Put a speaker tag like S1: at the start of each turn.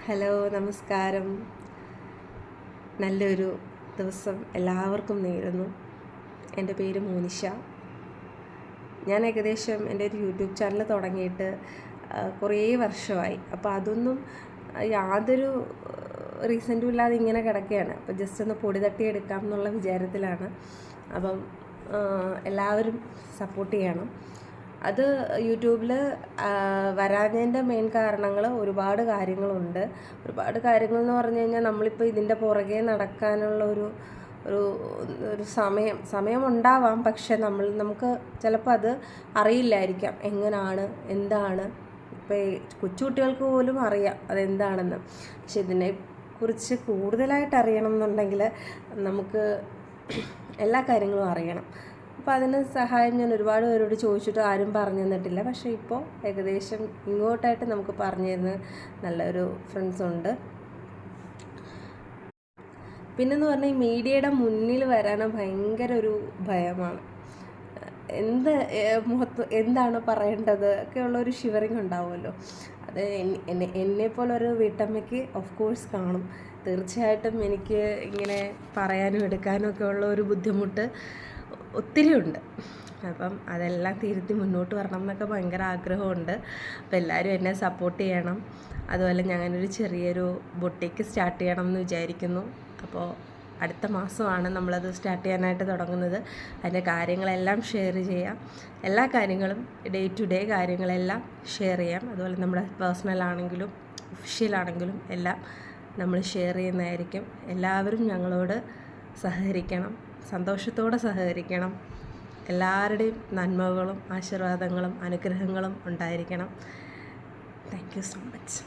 S1: Hello, നമസ്കാരം. നല്ലൊരു ദിവസം എല്ലാവർക്കും നേരുന്നു. എൻ്റെ പേര് മോനിഷ. ഞാൻ ഏകദേശം എൻ്റെ ഒരു യൂട്യൂബ് ചാനൽ തുടങ്ങിയിട്ട് കുറേ വർഷമായി. അപ്പോൾ അതൊന്നും യാതൊരു റീസൻറ്റും ഇല്ലാതെ ഇങ്ങനെ കിടക്കുകയാണ്. അപ്പോൾ ജസ്റ്റ് ഒന്ന് പൊടി തട്ടിയെടുക്കാം എന്നുള്ള വിചാരത്തിലാണ്. അപ്പം എല്ലാവരും സപ്പോർട്ട് ചെയ്യണം. അത് യൂട്യൂബിൽ വരാഞ്ഞതിൻ്റെ മെയിൻ കാരണങ്ങൾ ഒരുപാട് കാര്യങ്ങളുണ്ട്. ഒരുപാട് കാര്യങ്ങൾ എന്ന് പറഞ്ഞു കഴിഞ്ഞാൽ നമ്മളിപ്പോൾ ഇതിൻ്റെ പുറകെ നടക്കാനുള്ള ഒരു സമയമുണ്ടാവാം. പക്ഷെ നമുക്ക് ചിലപ്പോൾ അത് അറിയില്ലായിരിക്കാം എങ്ങനെയാണ് എന്താണ്. ഇപ്പോൾ കൊച്ചുകുട്ടികൾക്ക് പോലും അറിയാം അതെന്താണെന്ന്. പക്ഷെ ഇതിനെക്കുറിച്ച് കൂടുതലായിട്ട് അറിയണം എന്നുണ്ടെങ്കിൽ നമുക്ക് എല്ലാ കാര്യങ്ങളും അറിയണം. അപ്പോൾ അതിന് സഹായം ഞാൻ ഒരുപാട് പേരോട് ചോദിച്ചിട്ട് ആരും പറഞ്ഞു തന്നിട്ടില്ല. പക്ഷേ ഇപ്പോൾ ഏകദേശം ഇങ്ങോട്ടായിട്ട് നമുക്ക് പറഞ്ഞു തരുന്ന നല്ലൊരു ഫ്രണ്ട്സുണ്ട്. പിന്നെന്ന് പറഞ്ഞാൽ ഈ മീഡിയയുടെ മുന്നിൽ വരാൻ ഭയങ്കര ഒരു ഭയമാണ്. എന്താണ് പറയേണ്ടത് ഒക്കെയുള്ളൊരു ഷിവറിങ് ഉണ്ടാവുമല്ലോ. അത് എന്നെപ്പോലൊരു വീട്ടമ്മയ്ക്ക് ഓഫ് കോഴ്സ് കാണും. തീർച്ചയായിട്ടും എനിക്ക് ഇങ്ങനെ പറയാനും എടുക്കാനും ഒക്കെ ഉള്ള ഒരു ബുദ്ധിമുട്ട് ഒത്തിരി ഉണ്ട്. അപ്പം അതെല്ലാം തിരുത്തി മുന്നോട്ട് വരണം എന്നൊക്കെ ഭയങ്കര ആഗ്രഹമുണ്ട്. അപ്പോൾ എല്ലാവരും എന്നെ സപ്പോർട്ട് ചെയ്യണം. അതുപോലെ ഞാനൊരു ചെറിയൊരു ബൊട്ടിക്ക് സ്റ്റാർട്ട് ചെയ്യണം എന്ന് വിചാരിക്കുന്നു. അപ്പോൾ അടുത്ത മാസമാണ് നമ്മളത് സ്റ്റാർട്ട് ചെയ്യാനായിട്ട് തുടങ്ങുന്നത്. അതിൻ്റെ കാര്യങ്ങളെല്ലാം ഷെയർ ചെയ്യാം. എല്ലാ കാര്യങ്ങളും ഡേ ടു ഡേ കാര്യങ്ങളെല്ലാം ഷെയർ ചെയ്യാം. അതുപോലെ നമ്മുടെ പേഴ്സണലാണെങ്കിലും ഒഫീഷ്യലാണെങ്കിലും എല്ലാം നമ്മൾ ഷെയർ ചെയ്യുന്നതായിരിക്കും. എല്ലാവരും ഞങ്ങളോട് സഹകരിക്കണം, സന്തോഷത്തോടെ സഹകരിക്കണം. എല്ലാവരുടെയും നന്മകളും ആശീർവാദങ്ങളും അനുഗ്രഹങ്ങളും ഉണ്ടായിരിക്കണം. Thank you so much.